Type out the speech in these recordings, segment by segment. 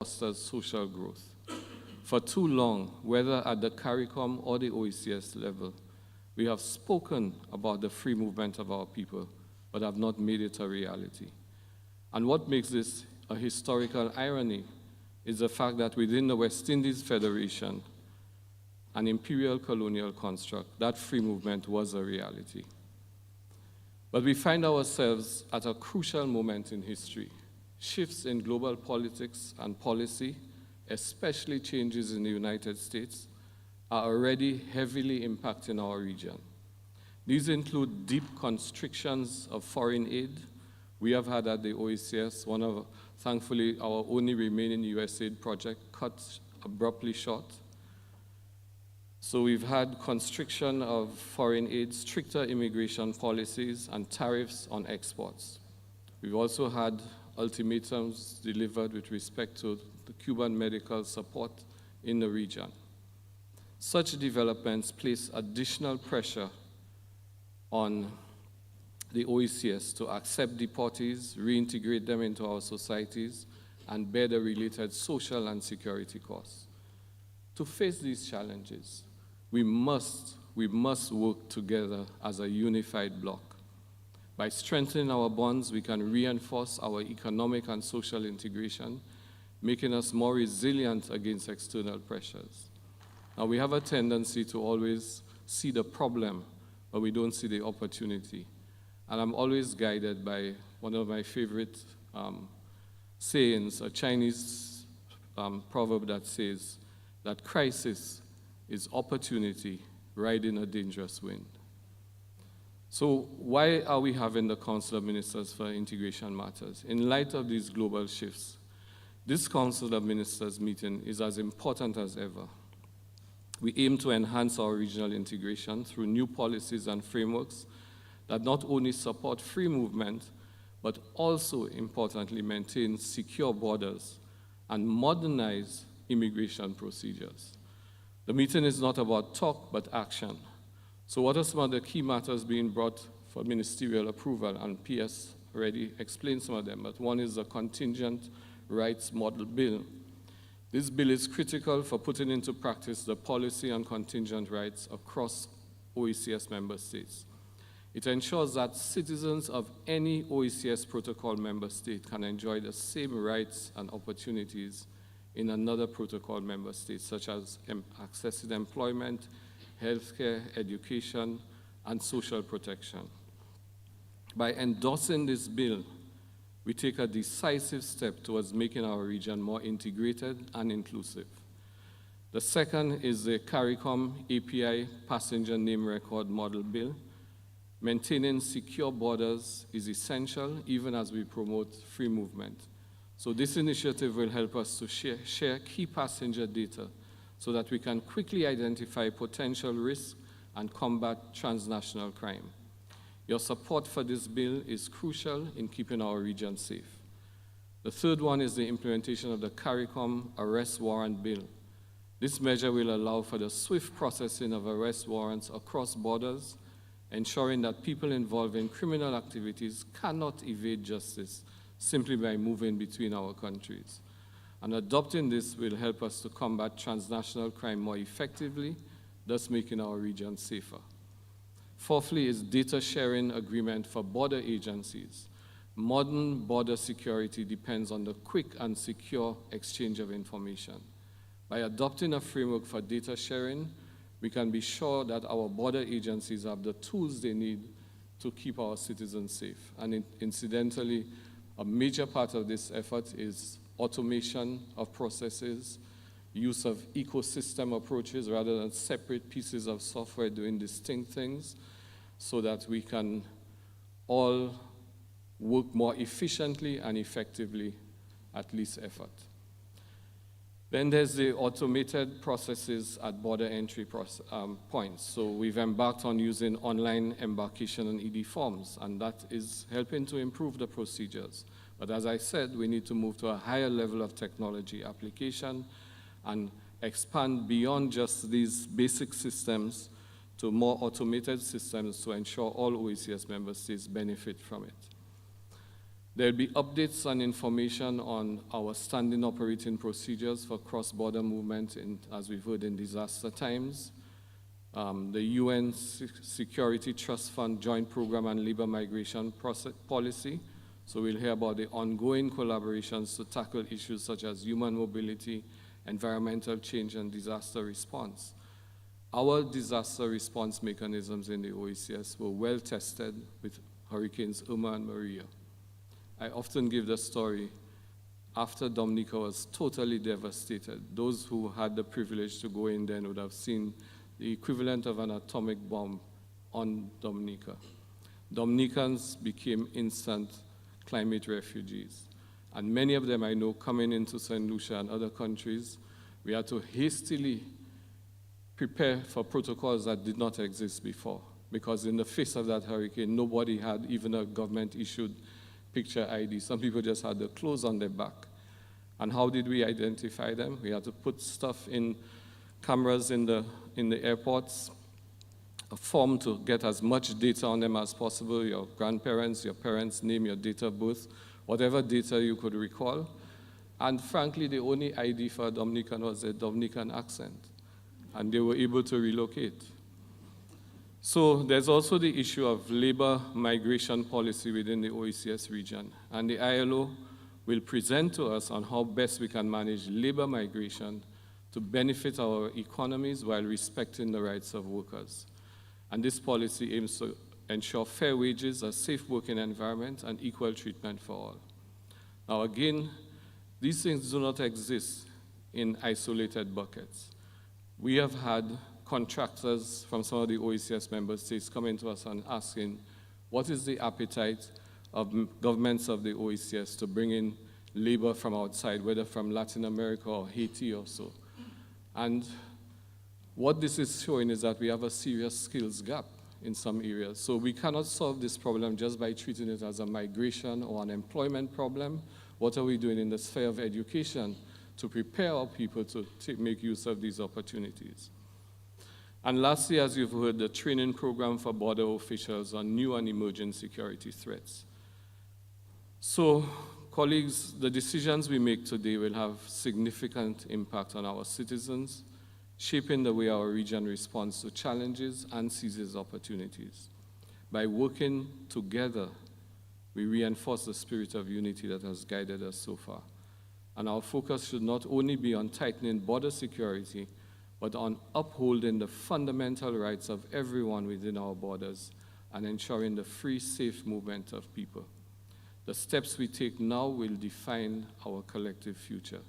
fosters social growth. For too long, whether at the CARICOM or the OECS level, we have spoken about the free movement of our people, but have not made it a reality. And what makes this a historical irony is the fact that within the West Indies Federation, an imperial colonial construct, that free movement was a reality. But we find ourselves at a crucial moment in history. Shifts in global politics and policy, especially changes in the United States, are already heavily impacting our region. These include deep constrictions of foreign aid. We have had at the OECS, thankfully, our only remaining USAID project cut abruptly short. So we've had constriction of foreign aid, stricter immigration policies, and tariffs on exports. We've also had ultimatums delivered with respect to the Cuban medical support in the region. Such developments place additional pressure on the OECS to accept deportees, reintegrate them into our societies, and bear the related social and security costs. To face these challenges, we must work together as a unified bloc. By strengthening our bonds, we can reinforce our economic and social integration, making us more resilient against external pressures. Now, we have a tendency to always see the problem, but we don't see the opportunity. And I'm always guided by one of my favorite sayings, a Chinese proverb that says that crisis is opportunity riding a dangerous wind. So why are we having the Council of Ministers for Integration Matters? In light of these global shifts, this Council of Ministers meeting is as important as ever. We aim to enhance our regional integration through new policies and frameworks that not only support free movement, but also, importantly, maintain secure borders and modernize immigration procedures. The meeting is not about talk, but action. So what are some of the key matters being brought for ministerial approval? And PS already explained some of them, but one is the Contingent Rights Model Bill. This bill is critical for putting into practice the policy on contingent rights across OECS member states. It ensures that citizens of any OECS protocol member state can enjoy the same rights and opportunities in another protocol member state, such as accessing employment, healthcare, education, and social protection. By endorsing this bill, we take a decisive step towards making our region more integrated and inclusive. The second is the CARICOM API Passenger Name Record Model Bill. Maintaining secure borders is essential even as we promote free movement. So this initiative will help us to share key passenger data so that we can quickly identify potential risks and combat transnational crime. Your support for this bill is crucial in keeping our region safe. The third one is the implementation of the CARICOM Arrest Warrant Bill. This measure will allow for the swift processing of arrest warrants across borders, ensuring that people involved in criminal activities cannot evade justice simply by moving between our countries. And adopting this will help us to combat transnational crime more effectively, thus making our region safer. Fourthly is data sharing agreement for border agencies. Modern border security depends on the quick and secure exchange of information. By adopting a framework for data sharing, we can be sure that our border agencies have the tools they need to keep our citizens safe. And incidentally, a major part of this effort is automation of processes, use of ecosystem approaches rather than separate pieces of software doing distinct things, so that we can all work more efficiently and effectively at least effort. Then there's the automated processes at border entry points. So we've embarked on using online embarkation and ED forms, and that is helping to improve the procedures. But as I said, we need to move to a higher level of technology application and expand beyond just these basic systems to more automated systems to ensure all OECS member states benefit from it. There'll be updates and information on our standing operating procedures for cross-border movement, as we've heard, in disaster times. The UN Security Trust Fund Joint Program and Labor Migration Policy. So we'll hear about the ongoing collaborations to tackle issues such as human mobility, environmental change, and disaster response. Our disaster response mechanisms in the OECS were well tested with Hurricanes Irma and Maria. I often give the story, after Dominica was totally devastated, those who had the privilege to go in then would have seen the equivalent of an atomic bomb on Dominica. Dominicans became instant climate refugees. And many of them I know coming into St. Lucia and other countries, we had to hastily prepare for protocols that did not exist before. Because in the face of that hurricane, nobody had even a government-issued picture ID. Some people just had the clothes on their back. And how did we identify them? We had to put stuff in cameras in the airports, a form to get as much data on them as possible, your grandparents, your parents' name, your date of birth, whatever data you could recall. And frankly, the only ID for a Dominican was a Dominican accent. And they were able to relocate. So there's also the issue of labor migration policy within the OECS region. And the ILO will present to us on how best we can manage labor migration to benefit our economies while respecting the rights of workers. And this policy aims to ensure fair wages, a safe working environment, and equal treatment for all. Now again, these things do not exist in isolated buckets. We have had contractors from some of the OECS member states coming to us and asking, what is the appetite of governments of the OECS to bring in labor from outside, whether from Latin America or Haiti or so? And what this is showing is that we have a serious skills gap in some areas. So we cannot solve this problem just by treating it as a migration or an employment problem. What are we doing in the sphere of education to prepare our people to make use of these opportunities? And lastly, as you've heard, the training program for border officials on new and emerging security threats. So, colleagues, the decisions we make today will have significant impact on our citizens, shaping the way our region responds to challenges and seizes opportunities. By working together, we reinforce the spirit of unity that has guided us so far. And our focus should not only be on tightening border security, but on upholding the fundamental rights of everyone within our borders and ensuring the free, safe movement of people. The steps we take now will define our collective future,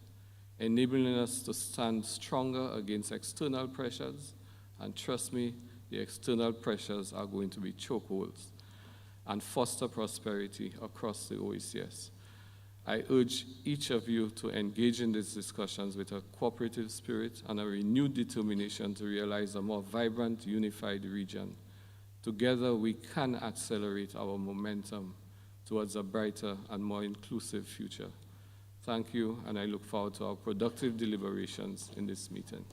enabling us to stand stronger against external pressures, and trust me, the external pressures are going to be chokeholds, and foster prosperity across the OECS. I urge each of you to engage in these discussions with a cooperative spirit and a renewed determination to realize a more vibrant, unified region. Together, we can accelerate our momentum towards a brighter and more inclusive future. Thank you, and I look forward to our productive deliberations in this meeting.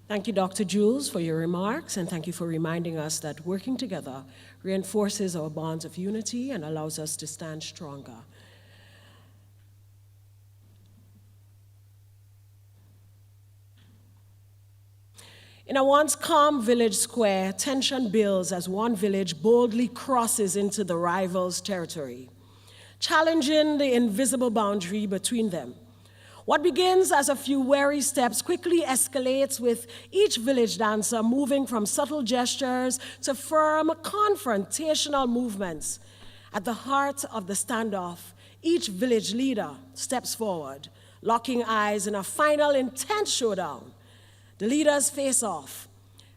Thank you, Dr. Jules, for your remarks, and thank you for reminding us that working together reinforces our bonds of unity and allows us to stand stronger. In a once calm village square, tension builds as one village boldly crosses into the rival's territory, challenging the invisible boundary between them. What begins as a few wary steps quickly escalates, with each village dancer moving from subtle gestures to firm, confrontational movements. At the heart of the standoff, each village leader steps forward, locking eyes in a final intense showdown. The leaders' face-off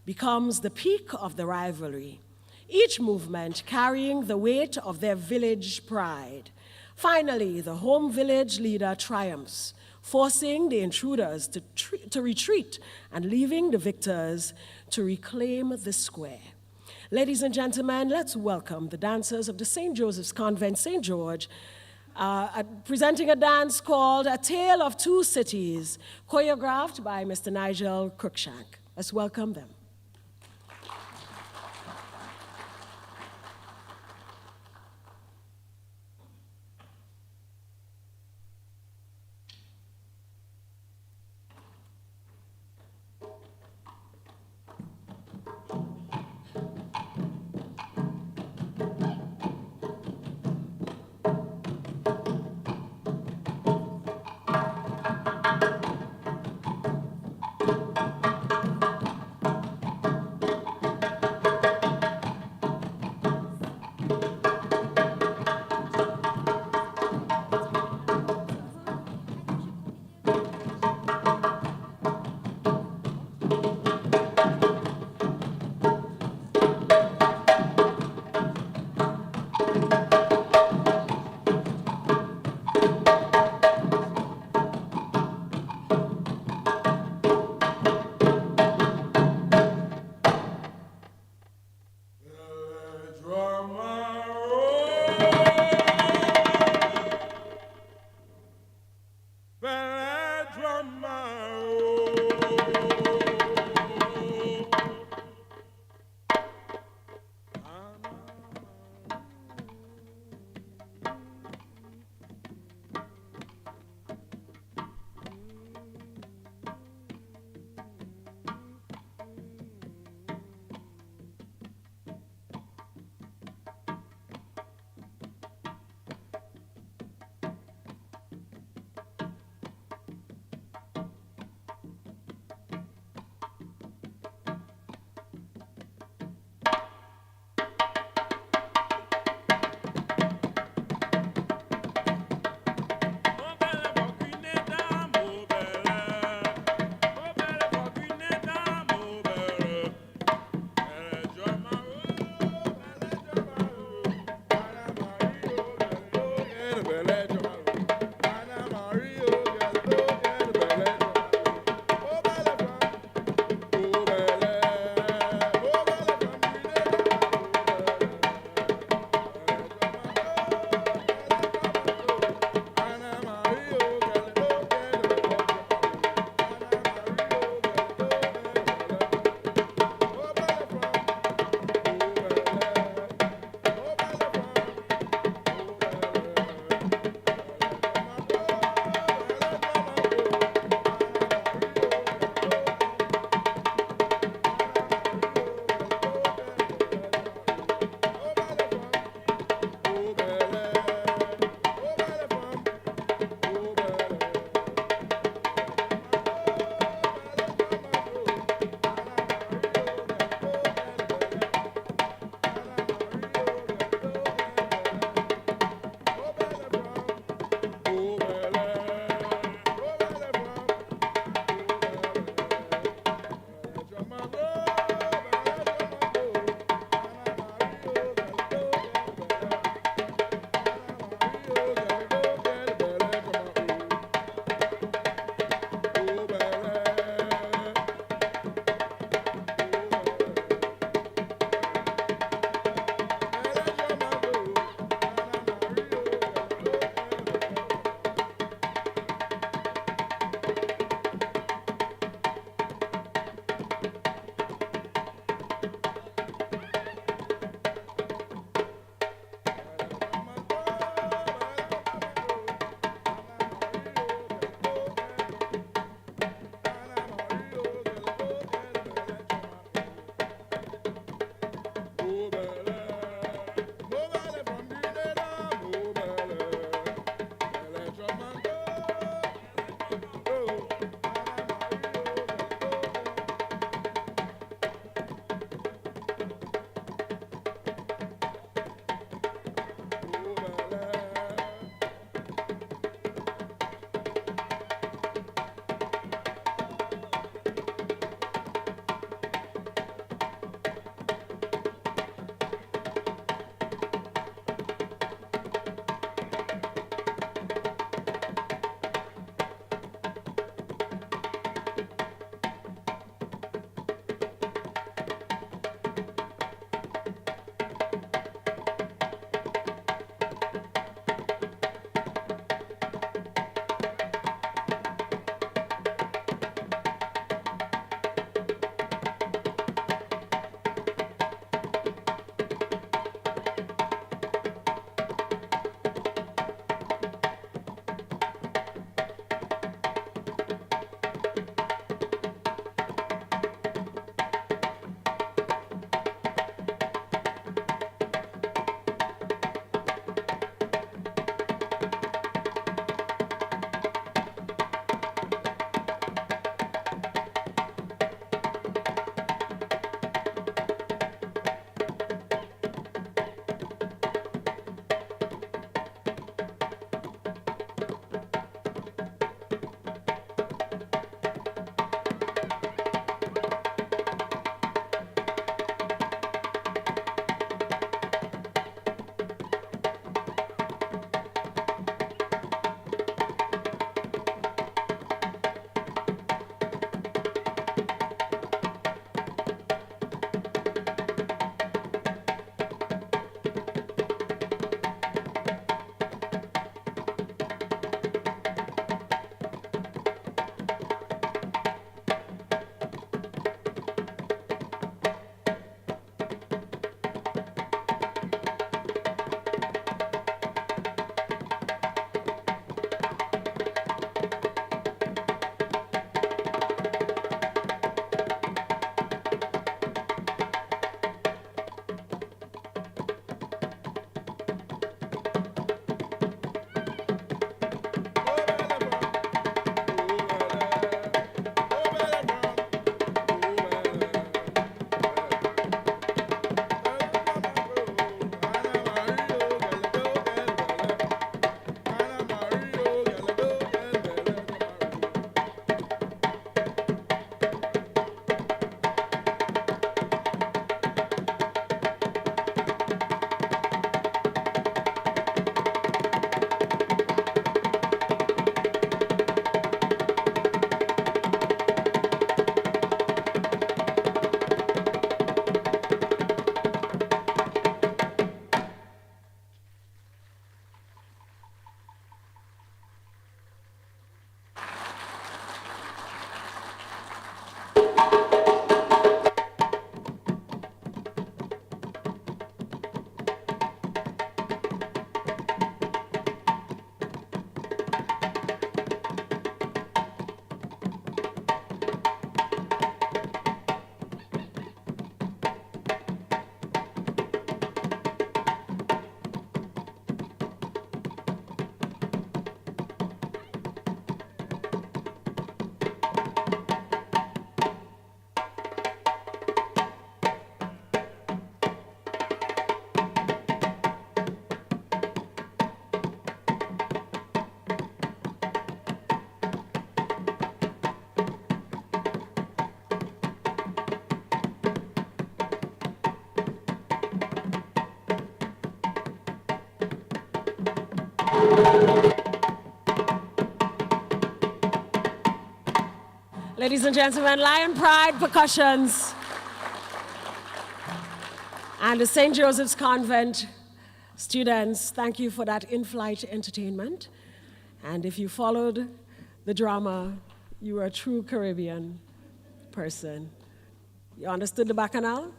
becomes the peak of the rivalry, each movement carrying the weight of their village pride. Finally, the home village leader triumphs, forcing the intruders to retreat and leaving the victors to reclaim the square. Ladies and gentlemen, let's welcome the dancers of the St. Joseph's Convent, St. George, presenting a dance called A Tale of Two Cities, choreographed by Mr. Nigel Cruikshank. Let's welcome them. Ladies and gentlemen, Lion Pride Percussions and the St. Joseph's Convent students, thank you for that in-flight entertainment. And if you followed the drama, you were a true Caribbean person. You understood the bacchanal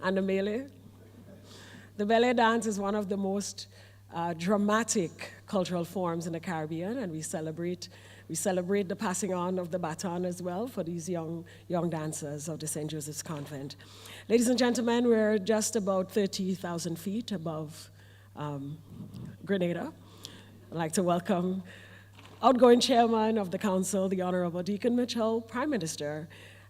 and the melee? The ballet dance is one of the most dramatic cultural forms in the Caribbean, and we celebrate the passing on of the baton as well for these young dancers of the St. Joseph's Convent. Ladies and gentlemen, we're just about 30,000 feet above Grenada. I'd like to welcome outgoing chairman of the council, the Honorable Deacon Mitchell, Prime Minister,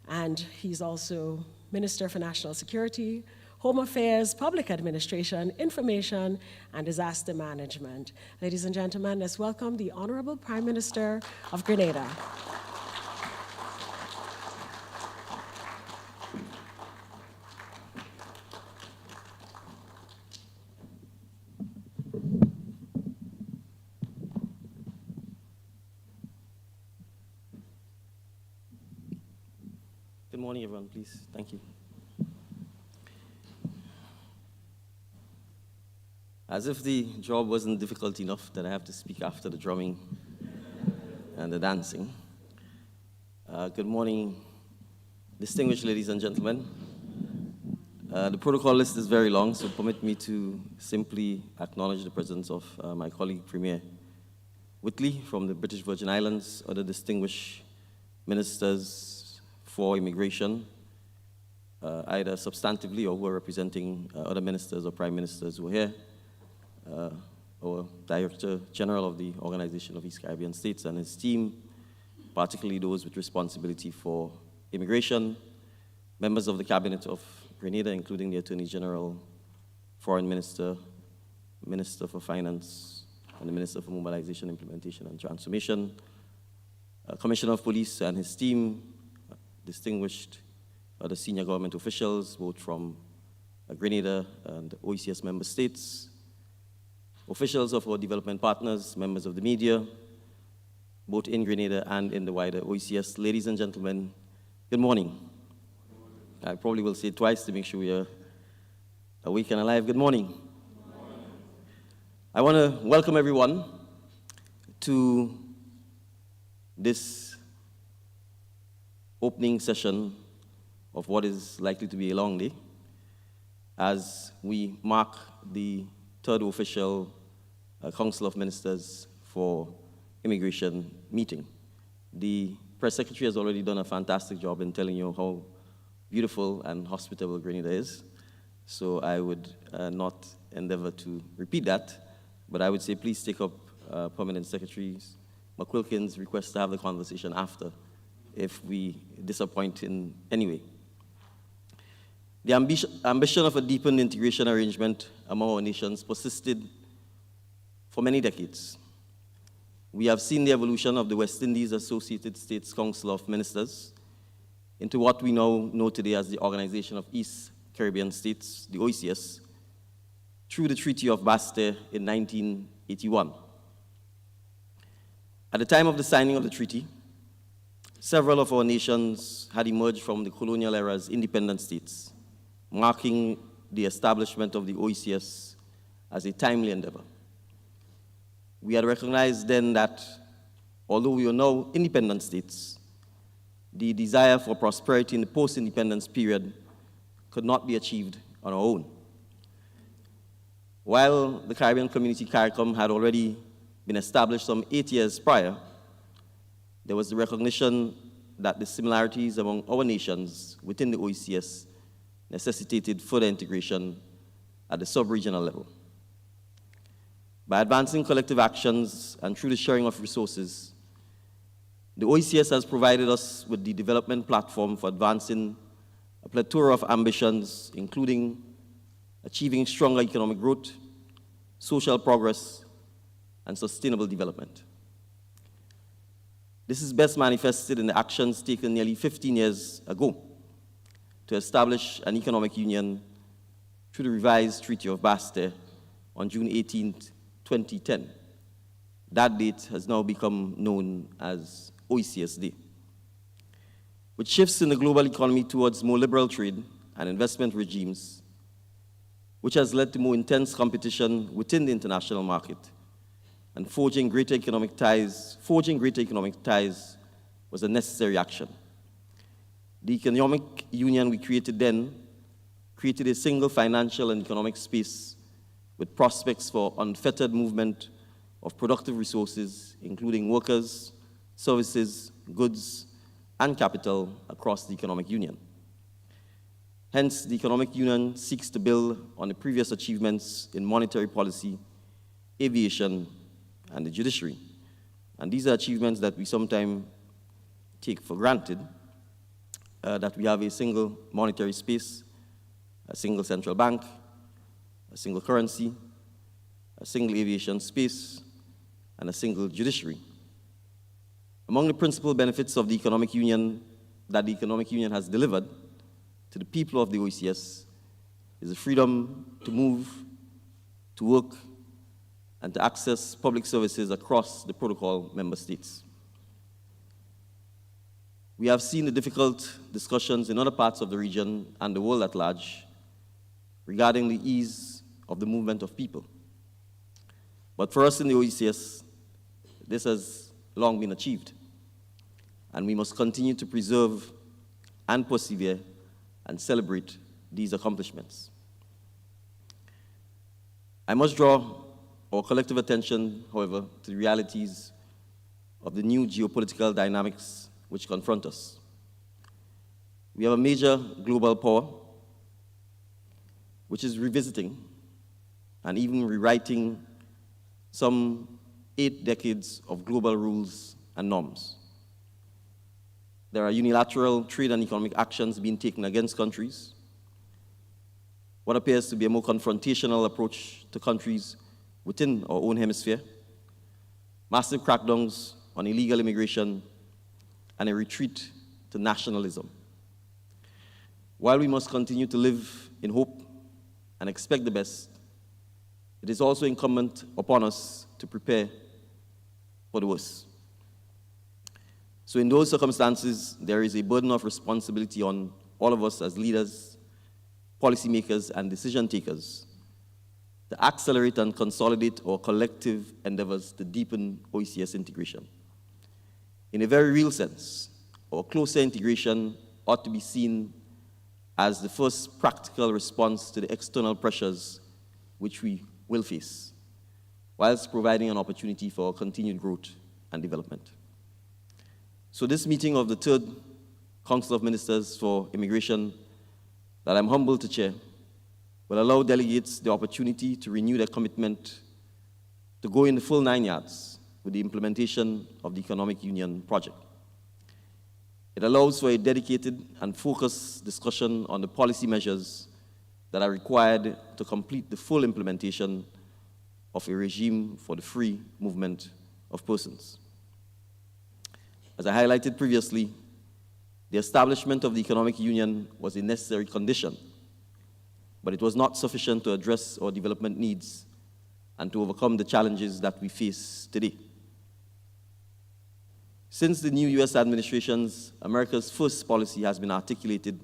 and he's also Minister for National Security, Home Affairs, Public Administration, Information, and Disaster Management. Ladies and gentlemen, let's welcome the Honorable Prime Minister of Grenada. Good morning, everyone, please. Thank you. As if the job wasn't difficult enough that I have to speak after the drumming and the dancing. Good morning, distinguished ladies and gentlemen. The protocol list is very long, so permit me to simply acknowledge the presence of my colleague, Premier Whitley from the British Virgin Islands, other distinguished ministers for immigration, either substantively or who are representing other ministers or prime ministers who are here, our Director General of the Organization of East Caribbean States and his team, particularly those with responsibility for immigration, members of the Cabinet of Grenada, including the Attorney General, Foreign Minister, Minister for Finance, and the Minister for Mobilization, Implementation, and Transformation, Commissioner of Police and his team, distinguished other senior government officials, both from Grenada and OECS member states, officials of our development partners, members of the media, both in Grenada and in the wider OECS. Ladies and gentlemen, good morning. I probably will say it twice to make sure we are awake and alive. Good morning. Good morning. I want to welcome everyone to this opening session of what is likely to be a long day as we mark the third official Council of Ministers for Immigration meeting. The Press Secretary has already done a fantastic job in telling you how beautiful and hospitable Grenada is, so I would not endeavor to repeat that, but I would say please take up Permanent Secretary McQuilkin's request to have the conversation after if we disappoint in any way. The ambition of a deepened integration arrangement among our nations persisted for many decades. We have seen the evolution of the West Indies Associated States Council of Ministers into what we now know today as the Organization of East Caribbean States, the OECS, through the Treaty of Basse-Terre in 1981. At the time of the signing of the treaty, several of our nations had emerged from the colonial era as independent states, marking the establishment of the OECS as a timely endeavor. We had recognized then that, although we are now independent states, the desire for prosperity in the post-independence period could not be achieved on our own. While the Caribbean Community CARICOM had already been established some 8 years prior, there was the recognition that the similarities among our nations within the OECS necessitated further integration at the sub-regional level. By advancing collective actions and through the sharing of resources, the OECS has provided us with the development platform for advancing a plethora of ambitions, including achieving stronger economic growth, social progress, and sustainable development. This is best manifested in the actions taken nearly 15 years ago to establish an economic union through the revised Treaty of Basse-Terre on June 18, 2010. That date has now become known as OECS Day. With shifts in the global economy towards more liberal trade and investment regimes, which has led to more intense competition within the international market, and forging greater economic ties was a necessary action. The economic union we created then created a single financial and economic space with prospects for unfettered movement of productive resources, including workers, services, goods, and capital across the economic union. Hence, the economic union seeks to build on the previous achievements in monetary policy, aviation, and the judiciary. And these are achievements that we sometimes take for granted, that we have a single monetary space, a single central bank, a single currency, a single aviation space, and a single judiciary. Among the principal benefits of the economic union that the economic union has delivered to the people of the OECS is the freedom to move, to work, and to access public services across the protocol member states. We have seen the difficult discussions in other parts of the region and the world at large regarding the ease of the movement of people. But for us in the OECS, this has long been achieved, and we must continue to preserve and persevere and celebrate these accomplishments. I must draw our collective attention, however, to the realities of the new geopolitical dynamics which confront us. We have a major global power which is revisiting and even rewriting some 8 decades of global rules and norms. There are unilateral trade and economic actions being taken against countries. What appears to be a more confrontational approach to countries within our own hemisphere, massive crackdowns on illegal immigration, and a retreat to nationalism. While we must continue to live in hope and expect the best, it is also incumbent upon us to prepare for the worst. So in those circumstances, there is a burden of responsibility on all of us as leaders, policymakers, and decision takers to accelerate and consolidate our collective endeavors to deepen OECS integration. In a very real sense, our closer integration ought to be seen as the first practical response to the external pressures which we will face, whilst providing an opportunity for continued growth and development. So this meeting of the Third Council of Ministers for Immigration that I'm humbled to chair will allow delegates the opportunity to renew their commitment to go in the full 9 yards with the implementation of the Economic Union project. It allows for a dedicated and focused discussion on the policy measures that are required to complete the full implementation of a regime for the free movement of persons. As I highlighted previously, the establishment of the Economic Union was a necessary condition, but it was not sufficient to address our development needs and to overcome the challenges that we face today. Since the new US administration's America's First policy has been articulated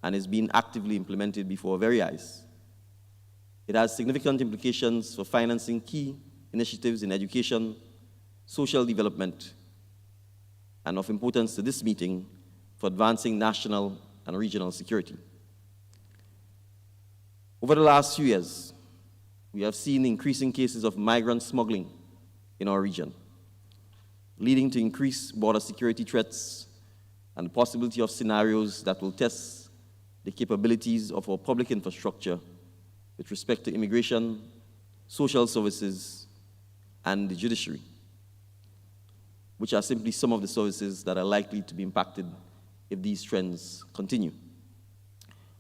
and is being actively implemented before our very eyes, it has significant implications for financing key initiatives in education, social development, and of importance to this meeting for advancing national and regional security. Over the last few years, we have seen increasing cases of migrant smuggling in our region, leading to increased border security threats and the possibility of scenarios that will test the capabilities of our public infrastructure with respect to immigration, social services, and the judiciary, which are simply some of the services that are likely to be impacted if these trends continue.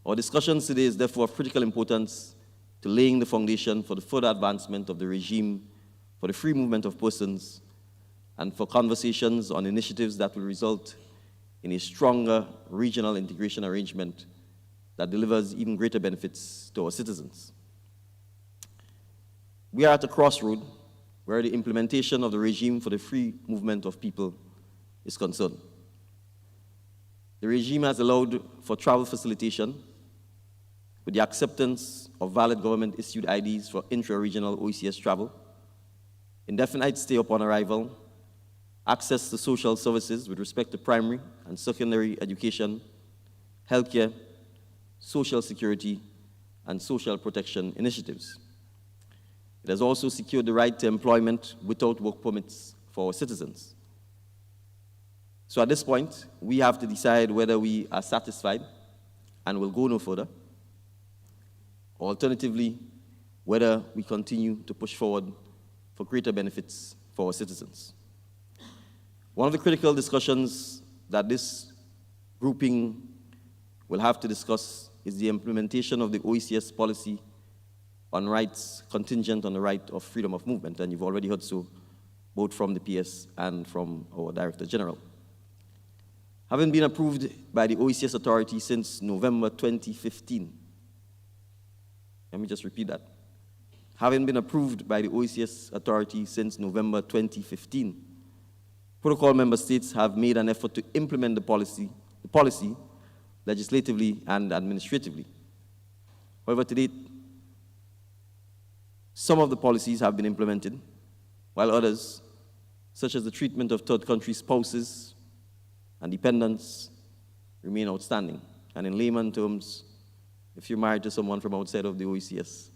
Our discussions today is therefore of critical importance to laying the foundation for the further advancement of the regime for the free movement of persons and for conversations on initiatives that will result in a stronger regional integration arrangement that delivers even greater benefits to our citizens. we are at a crossroad where the implementation of the regime for the free movement of people is concerned. The regime has allowed for travel facilitation with the acceptance of valid government-issued IDs for intra-regional OECS travel, indefinite stay upon arrival, access to social services with respect to primary and secondary education, healthcare, social security, and social protection initiatives. It has also secured the right to employment without work permits for our citizens. So at this point, we have to decide whether we are satisfied and will go no further, or alternatively, whether we continue to push forward for greater benefits for our citizens. One of the critical discussions that this grouping will have to discuss is the implementation of the OECS policy on rights contingent on the right of freedom of movement, and you've already heard so both from the PS and from our Director General. Having been approved by the OECS authority since November 2015, let me just repeat that. Having been approved by the OECS authority since November 2015, protocol member states have made an effort to implement the policy legislatively and administratively. However, to date, some of the policies have been implemented, while others, such as the treatment of third country spouses and dependents, remain outstanding. And in layman terms, if you're married to someone from outside of the OECS,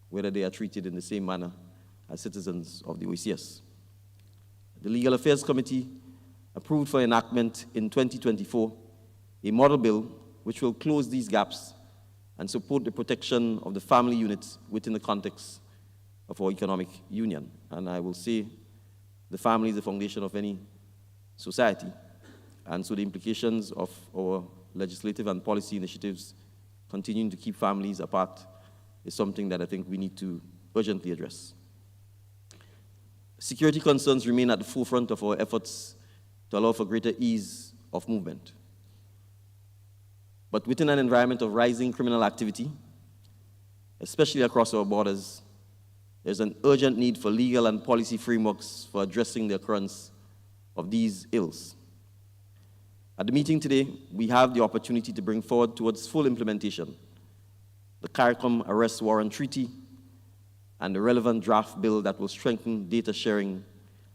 whether they are treated in the same manner as citizens of the OECS. The Legal Affairs Committee approved for enactment in 2024 a model bill which will close these gaps and support the protection of the family units within the context of our economic union. And I will say the family is the foundation of any society. And so the implications of our legislative and policy initiatives continuing to keep families apart is something that I think we need to urgently address. Security concerns remain at the forefront of our efforts to allow for greater ease of movement. But within an environment of rising criminal activity, especially across our borders, there's an urgent need for legal and policy frameworks for addressing the occurrence of these ills. At the meeting today, we have the opportunity to bring forward towards full implementation the CARICOM Arrest Warrant Treaty and the relevant draft bill that will strengthen data sharing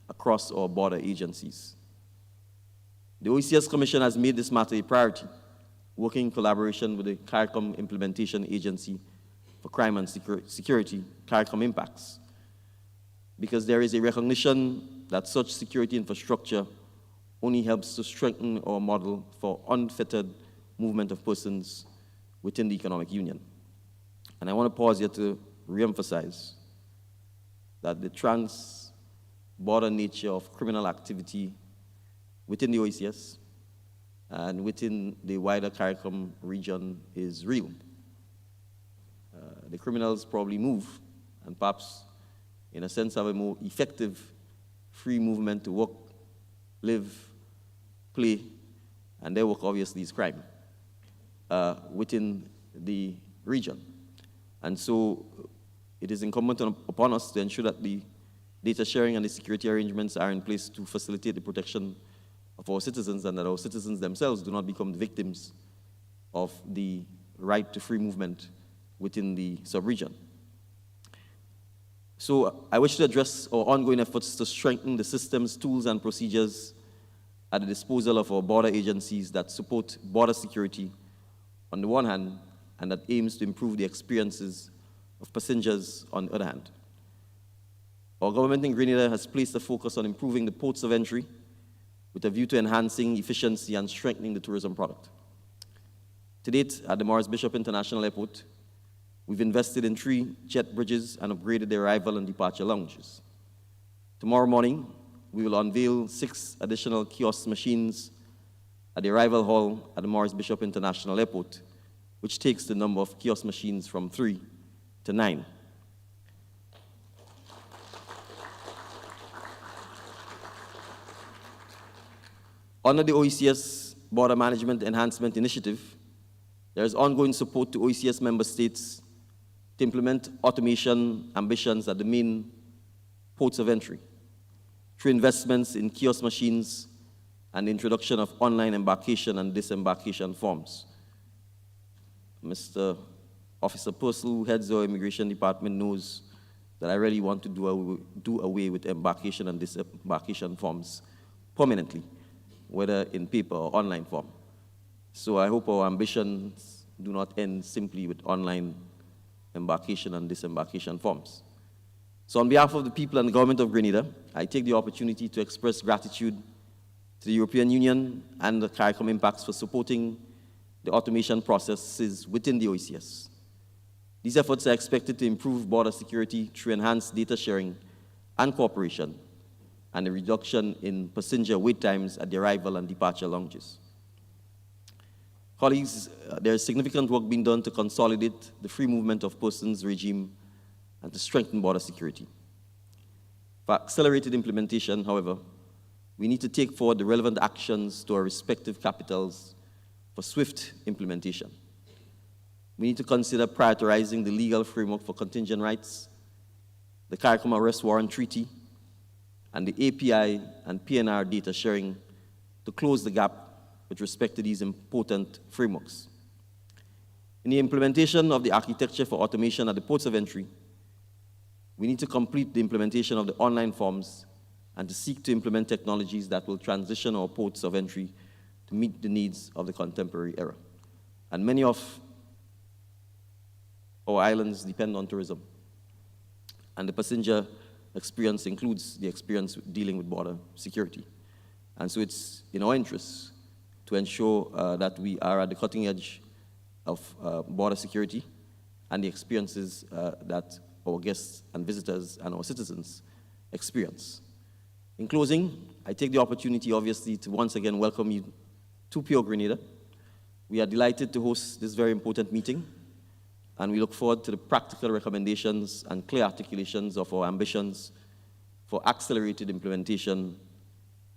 across our border agencies. The OECS Commission has made this matter a priority, working in collaboration with the CARICOM Implementation Agency for Crime and Security, CARICOM Impacts, because there is a recognition that such security infrastructure only helps to strengthen our model for unfettered movement of persons within the economic union. And I want to pause here to reemphasize that the trans-border nature of criminal activity within the OECS and within the wider CARICOM region is real. The criminals probably move and perhaps, in a sense, have a more effective free movement to work, live, play, and their work obviously is crime within the region. And so it is incumbent upon us to ensure that the data sharing and the security arrangements are in place to facilitate the protection of our citizens and that our citizens themselves do not become the victims of the right to free movement within the sub-region. So I wish to address our ongoing efforts to strengthen the systems, tools, and procedures at the disposal of our border agencies that support border security on the one hand, and that aims to improve the experiences of passengers on the other hand. Our government in Grenada has placed a focus on improving the ports of entry with a view to enhancing efficiency and strengthening the tourism product. To date, at the Morris Bishop International Airport, we've invested in 3 jet bridges and upgraded the arrival and departure lounges. Tomorrow morning, we will unveil 6 additional kiosk machines at the arrival hall at the Morris Bishop International Airport, which takes the number of kiosk machines from 3 to 9. Under the OECS Border Management Enhancement Initiative, there is ongoing support to OECS member states to implement automation ambitions at the main ports of entry through investments in kiosk machines and the introduction of online embarkation and disembarkation forms. Mr. Officer Purcell, who heads our immigration department, knows that I really want to do away with embarkation and disembarkation forms permanently, whether in paper or online form. So I hope our ambitions do not end simply with online embarkation and disembarkation forms. So on behalf of the people and the government of Grenada, I take the opportunity to express gratitude to the European Union and the CARICOM Impacts for supporting the automation processes within the OECS. These efforts are expected to improve border security through enhanced data sharing and cooperation, and a reduction in passenger wait times at the arrival and departure lounges. Colleagues, there is significant work being done to consolidate the free movement of persons regime and to strengthen border security. For accelerated implementation, however, we need to take forward the relevant actions to our respective capitals for swift implementation. We need to consider prioritizing the legal framework for contingent rights, the CARICOM Arrest Warrant Treaty, and the API and PNR data sharing to close the gap with respect to these important frameworks. In the implementation of the architecture for automation at the ports of entry, we need to complete the implementation of the online forms and to seek to implement technologies that will transition our ports of entry to meet the needs of the contemporary era. And many of our islands depend on tourism, and the passenger experience includes the experience dealing with border security. And so it's in our interests to ensure that we are at the cutting edge of border security and the experiences that our guests and visitors and our citizens experience. In closing, I take the opportunity, obviously, to once again welcome you to Pure Grenada. We are delighted to host this very important meeting, and we look forward to the practical recommendations and clear articulations of our ambitions for accelerated implementation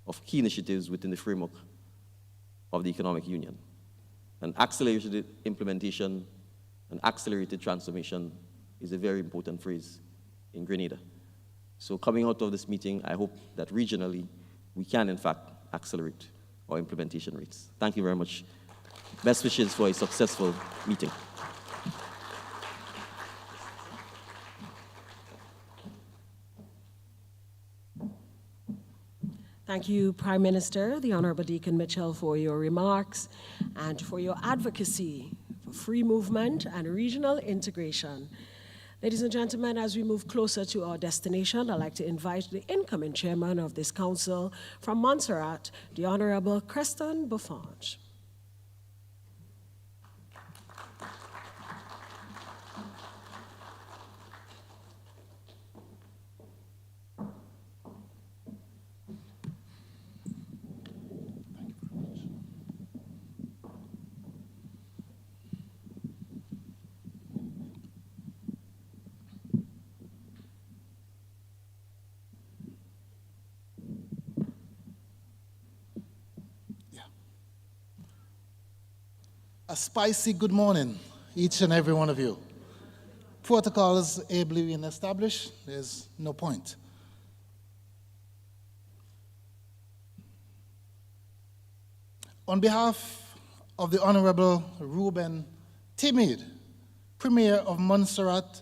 of key initiatives within the framework of the Economic Union. And accelerated implementation and accelerated transformation is a very important phrase in Grenada. So coming out of this meeting, I hope that regionally we can, in fact, accelerate our implementation rates. Thank you very much. Best wishes for a successful meeting. Thank you, Prime Minister, the Honorable Deacon Mitchell, for your remarks and for your advocacy for free movement and regional integration. Ladies and gentlemen, as we move closer to our destination, I'd like to invite the incoming chairman of this council from Montserrat, the Honorable Creston Buffange. A spicy good morning, each and every one of you. Protocols ably being established, there's no point. On behalf of the Honorable Reuben Timid, Premier of Montserrat,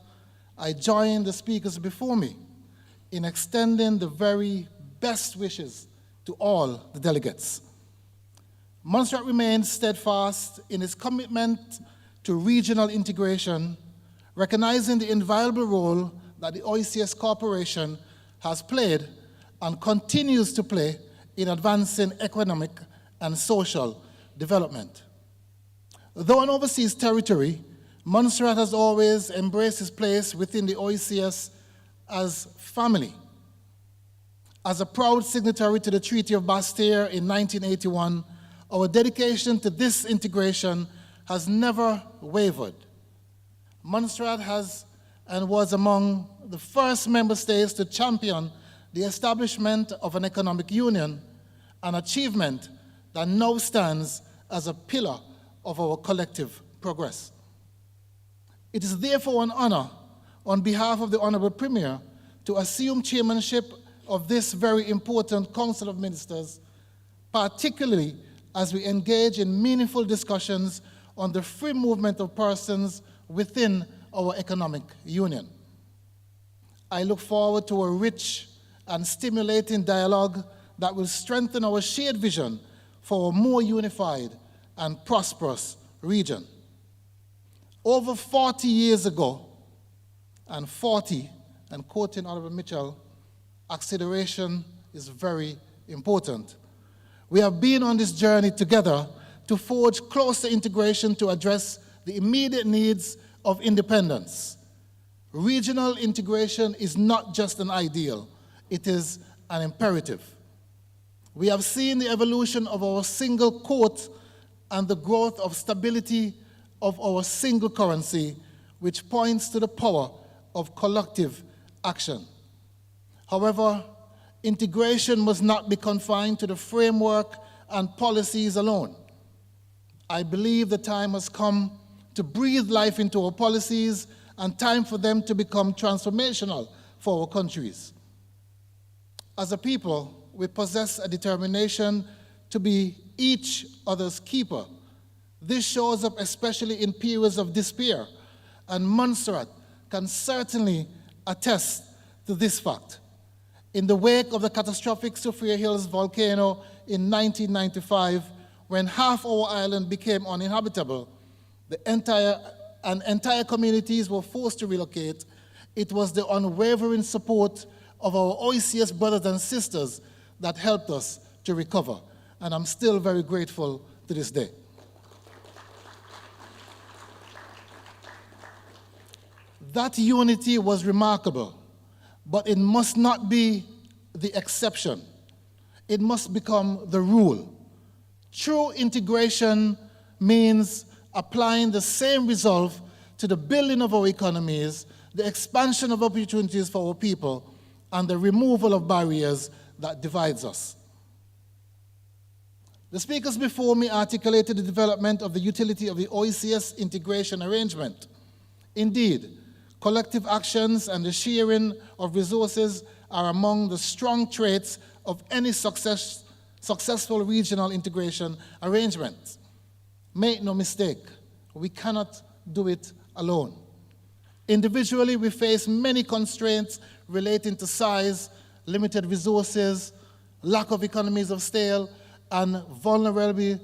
I join the speakers before me in extending the very best wishes to all the delegates. Montserrat remains steadfast in its commitment to regional integration, recognizing the invaluable role that the OECS Corporation has played and continues to play in advancing economic and social development. Though an overseas territory, Montserrat has always embraced its place within the OECS as family. As a proud signatory to the Treaty of Bastille in 1981, our dedication to this integration has never wavered. Montserrat has and was among the first member states to champion the establishment of an economic union, an achievement that now stands as a pillar of our collective progress. It is therefore an honor, on behalf of the Honorable Premier, to assume chairmanship of this very important Council of Ministers, particularly as we engage in meaningful discussions on the free movement of persons within our economic union. I look forward to a rich and stimulating dialogue that will strengthen our shared vision for a more unified and prosperous region. Over 40 years ago, and 40, and quoting Honorable Mitchell, acceleration is very important. We have been on this journey together to forge closer integration to address the immediate needs of independence. Regional integration is not just an ideal, it is an imperative. We have seen the evolution of our single court and the growth of stability of our single currency, which points to the power of collective action. However, integration must not be confined to the framework and policies alone. I believe the time has come to breathe life into our policies and time for them to become transformational for our countries. As a people, we possess a determination to be each other's keeper. This shows up especially in periods of despair, and Montserrat can certainly attest to this fact. In the wake of the catastrophic Sophia Hills volcano in 1995, when half our island became uninhabitable, entire communities were forced to relocate. It was the unwavering support of our OECS brothers and sisters that helped us to recover, and I'm still very grateful to this day. That unity was remarkable, but it must not be the exception. It must become the rule. True integration means applying the same resolve to the building of our economies, the expansion of opportunities for our people, and the removal of barriers that divides us. The speakers before me articulated the development of the utility of the OECS integration arrangement. Indeed, collective actions and the sharing of resources are among the strong traits of any successful regional integration arrangement. Make no mistake, we cannot do it alone. Individually, we face many constraints relating to size, limited resources, lack of economies of scale, and vulnerability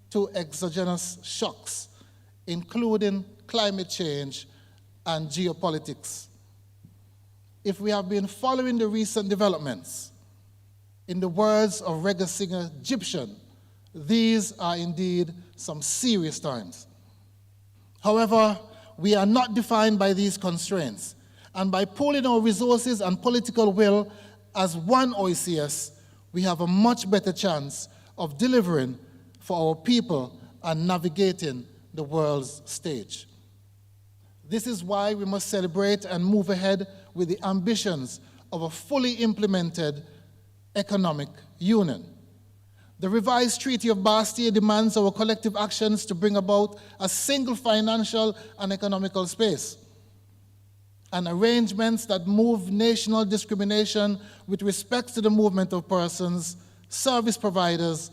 to exogenous shocks, including climate change and geopolitics. If we have been following the recent developments, in the words of reggae singer Egyptian, these are indeed some serious times. However, we are not defined by these constraints, and by pooling our resources and political will as one OECS, we have a much better chance of delivering for our people and navigating the world's stage. This is why we must celebrate and move ahead with the ambitions of a fully implemented economic union. The revised Treaty of Bastille demands our collective actions to bring about a single financial and economical space, and arrangements that move national discrimination with respect to the movement of persons, service providers,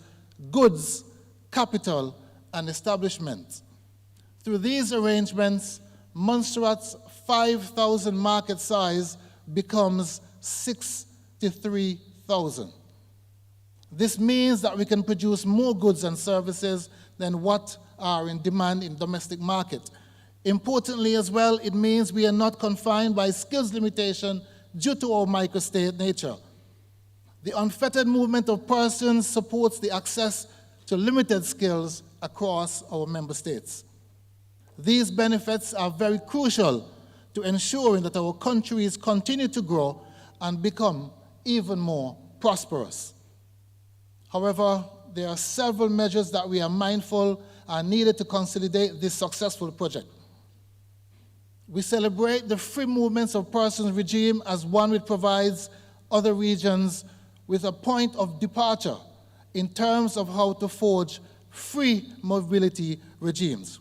goods, capital, and establishments. Through these arrangements, Montserrat's 5,000 market size becomes 63,000. This means that we can produce more goods and services than what are in demand in domestic market. Importantly as well, it means we are not confined by skills limitation due to our microstate nature. The unfettered movement of persons supports the access to limited skills across our member states. These benefits are very crucial to ensuring that our countries continue to grow and become even more prosperous. However, there are several measures that we are mindful are needed to consolidate this successful project. We celebrate the free movements of persons regime as one which provides other regions with a point of departure in terms of how to forge free mobility regimes.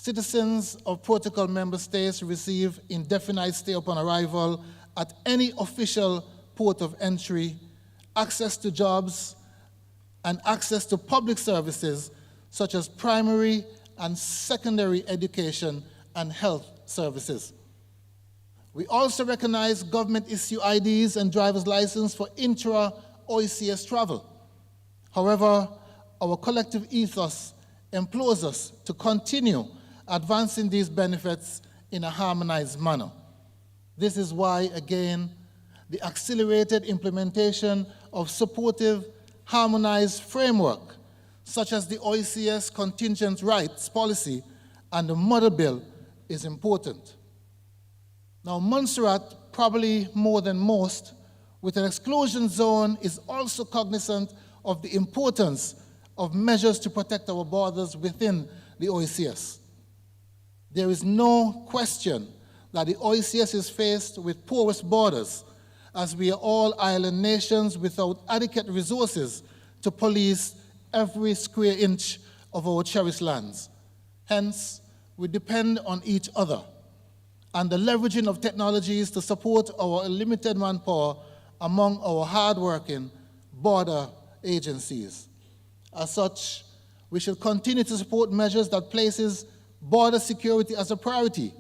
citizens of protocol member states receive indefinite stay upon arrival at any official port of entry, access to jobs, and access to public services such as primary and secondary education and health services. We also recognize government-issue IDs and driver's license for intra-OECS travel. However, our collective ethos implores us to continue advancing these benefits in a harmonized manner. This is why, again, the accelerated implementation of supportive, harmonized framework, such as the OECS contingent rights policy and the model bill, is important. Now, Montserrat, probably more than most, with an exclusion zone, is also cognizant of the importance of measures to protect our borders within the OECS. There is no question that the OECS is faced with porous borders, as we are all island nations without adequate resources to police every square inch of our cherished lands. Hence, we depend on each other and the leveraging of technologies to support our limited manpower among our hard-working border agencies. As such, we should continue to support measures that places border security as a priority.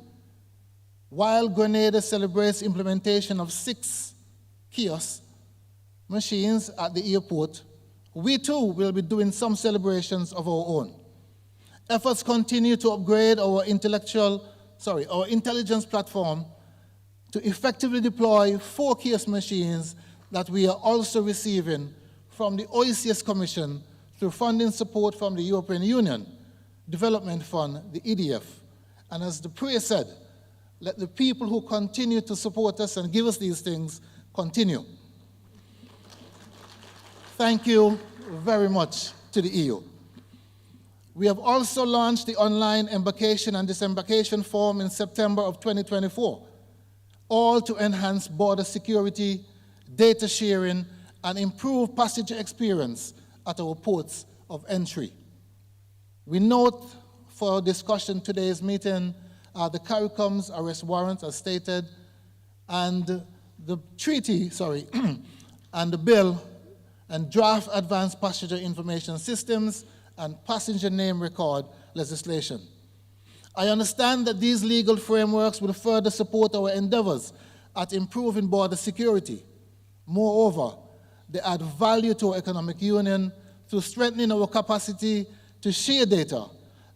While Grenada celebrates implementation of 6 kiosk machines at the airport, we too will be doing some celebrations of our own. Efforts continue to upgrade our intelligence platform to effectively deploy 4 kiosk machines that we are also receiving from the OECS Commission through funding support from the European Union Development Fund, the EDF. And as the prayer said, let the people who continue to support us and give us these things continue. Thank you very much to the EU. We have also launched the online embarkation and disembarkation form in September of 2024, all to enhance border security, data sharing, and improve passenger experience at our ports of entry. We note for discussion today's meeting the CARICOM's arrest warrants as stated, and the treaty, and the bill and draft advanced passenger information systems and passenger name record legislation. I understand that these legal frameworks will further support our endeavors at improving border security. Moreover, they add value to our economic union through strengthening our capacity to share data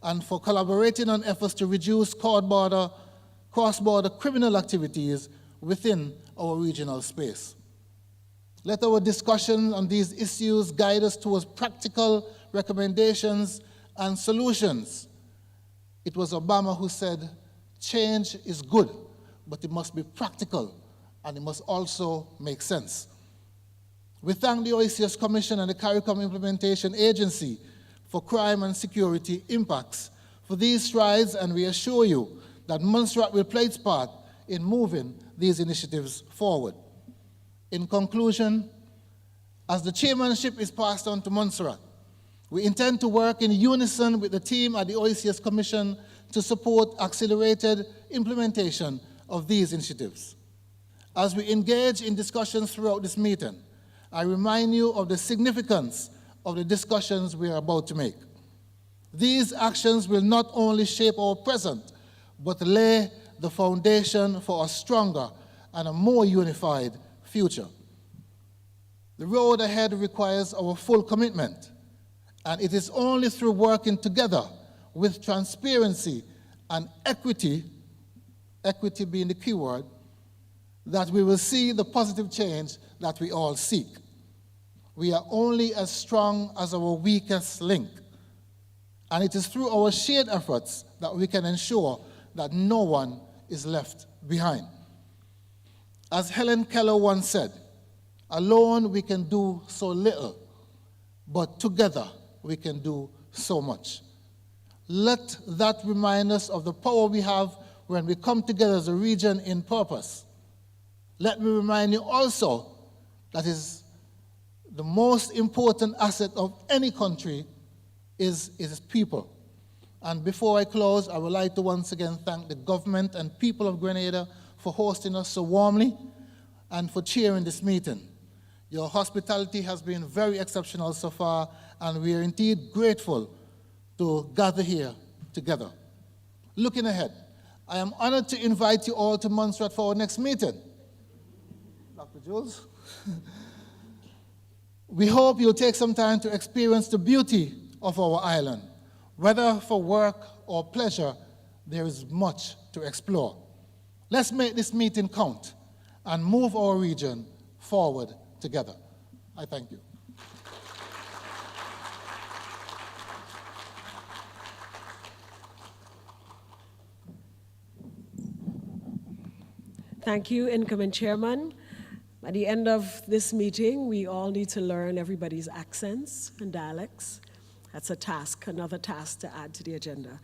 and for collaborating on efforts to reduce cross-border criminal activities within our regional space. Let our discussion on these issues guide us towards practical recommendations and solutions. It was Obama who said, change is good, but it must be practical, and it must also make sense. We thank the OECS Commission and the CARICOM Implementation Agency for Crime and Security Impacts for these strides, and we assure you that Montserrat will play its part in moving these initiatives forward. In conclusion, as the chairmanship is passed on to Montserrat, we intend to work in unison with the team at the OECS Commission to support accelerated implementation of these initiatives. As we engage in discussions throughout this meeting, I remind you of the significance of the discussions we are about to make. These actions will not only shape our present, but lay the foundation for a stronger and a more unified future. The road ahead requires our full commitment, and it is only through working together with transparency and equity being the key word, that we will see the positive change that we all seek. We are only as strong as our weakest link, and it is through our shared efforts that we can ensure that no one is left behind. As Helen Keller once said, alone we can do so little, but together we can do so much. Let that remind us of the power we have when we come together as a region in purpose. Let me remind you also that is the most important asset of any country is its people. And before I close, I would like to once again thank the government and people of Grenada for hosting us so warmly and for chairing this meeting. Your hospitality has been very exceptional so far, and we are indeed grateful to gather here together. Looking ahead, I am honored to invite you all to Montserrat for our next meeting. Dr. Jules? We hope you'll take some time to experience the beauty of our island. Whether for work or pleasure, there is much to explore. Let's make this meeting count and move our region forward together. I thank you. Thank you, incoming chairman. At the end of this meeting, we all need to learn everybody's accents and dialects. That's a task, another task to add to the agenda.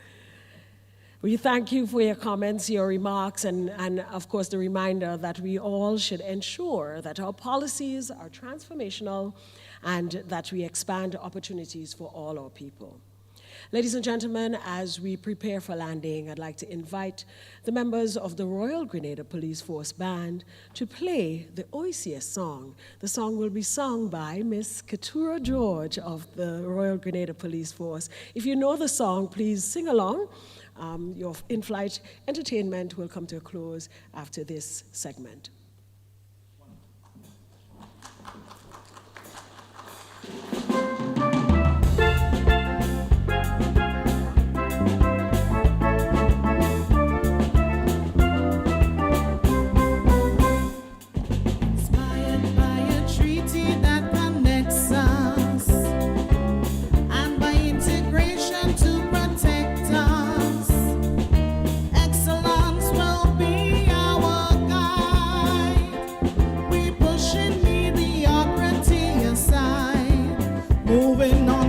We thank you for your comments, your remarks, and of course the reminder that we all should ensure that our policies are transformational and that we expand opportunities for all our people. Ladies and gentlemen, as we prepare for landing, I'd like to invite the members of the Royal Grenada Police Force Band to play the OECS song. The song will be sung by Miss Keturah George of the Royal Grenada Police Force. If you know the song, please sing along. Your in-flight entertainment will come to a close after this segment.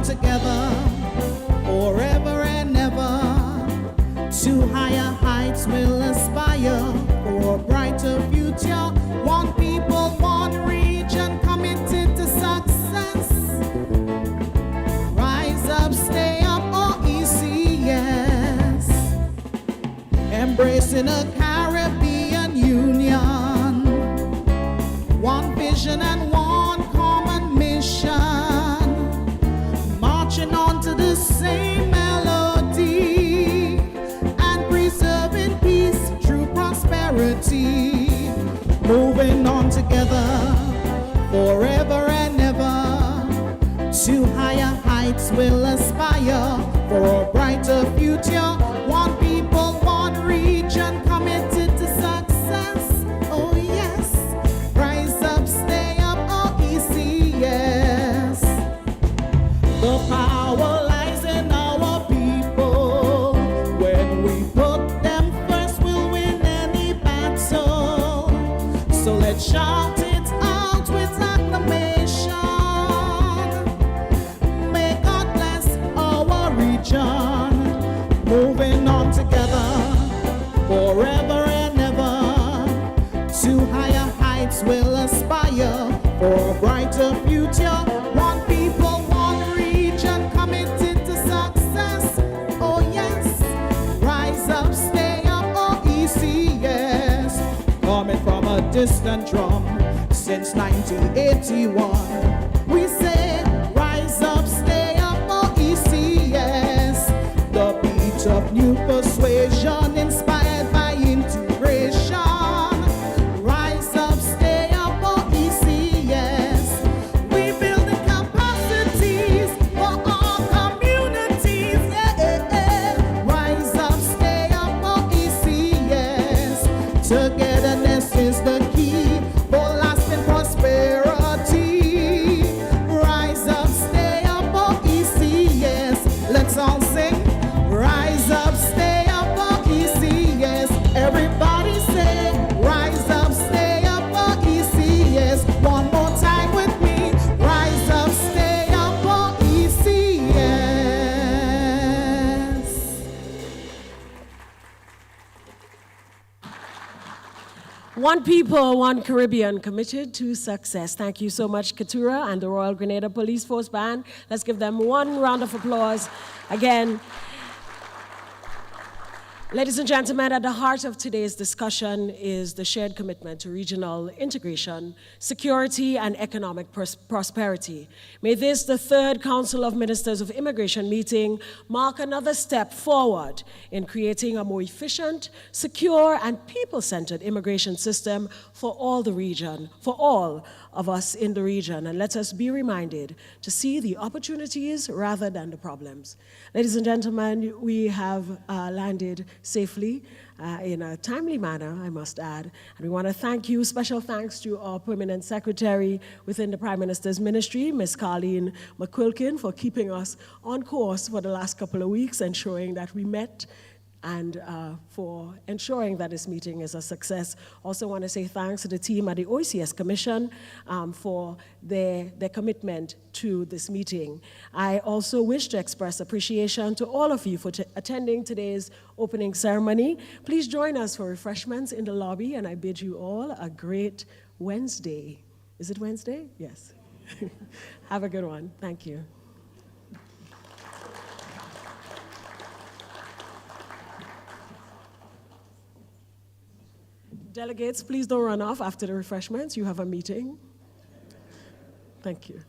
Together, forever and ever, to higher heights we'll aspire for a brighter future. One people, one region, committed to success. Rise up, stay up, OECS. Embracing a Caribbean union, one vision and one common mission. On to the same melody and preserving peace, true prosperity. Moving on together, forever and ever, to higher heights we'll aspire for a brighter future. One people, one region, committed to success. Oh yes, rise up, stay up, OECS. The power lies in our people. When we put them first, we'll win any battle. So let's shout it out with acclamation. May God bless our region. Moving on together, forever and ever, to higher heights we'll aspire for a brighter future. One people, one region, committed to success. Oh yes, rise up, stay up, OECS. Coming from a distant drum since 1981, we say rise up, stay up, OECS. The beat of new persuasion inspired by integration. Rise up, stay up, OECS. We building capacities for our communities. Yeah. Rise up, stay up, OECS. Togetherness is the key for lasting prosperity. Rise up, stay up, OECS. Let's all sing. Rise up, stay up, OECS. Everybody say, rise up, stay up, OECS. One more time with me. Rise up, stay up, OECS. One people, one Caribbean, committed to success. Thank you so much, Keturah and the Royal Grenada Police Force Band. Let's give them one round of applause. Again, Ladies and gentlemen, at the heart of today's discussion is the shared commitment to regional integration, security, and economic prosperity. May this, the third Council of Ministers of Immigration meeting, mark another step forward in creating a more efficient, secure, and people-centered immigration system for all the region, for all of us in the region. And let us be reminded to see the opportunities rather than the problems. Ladies and gentlemen, we have landed safely in a timely manner, I must add. And we want to thank you, special thanks to our permanent secretary within the Prime Minister's Ministry, Ms. Carleen McQuilkin, for keeping us on course for the last couple of weeks, ensuring that we met and for ensuring that this meeting is a success. Also want to say thanks to the team at the OECS Commission for their commitment to this meeting. I also wish to express appreciation to all of you for attending today's opening ceremony. Please join us for refreshments in the lobby, and I bid you all a great Wednesday. Is it Wednesday? Yes. Have a good one. Thank you. Delegates, please don't run off after the refreshments. You have a meeting. Thank you.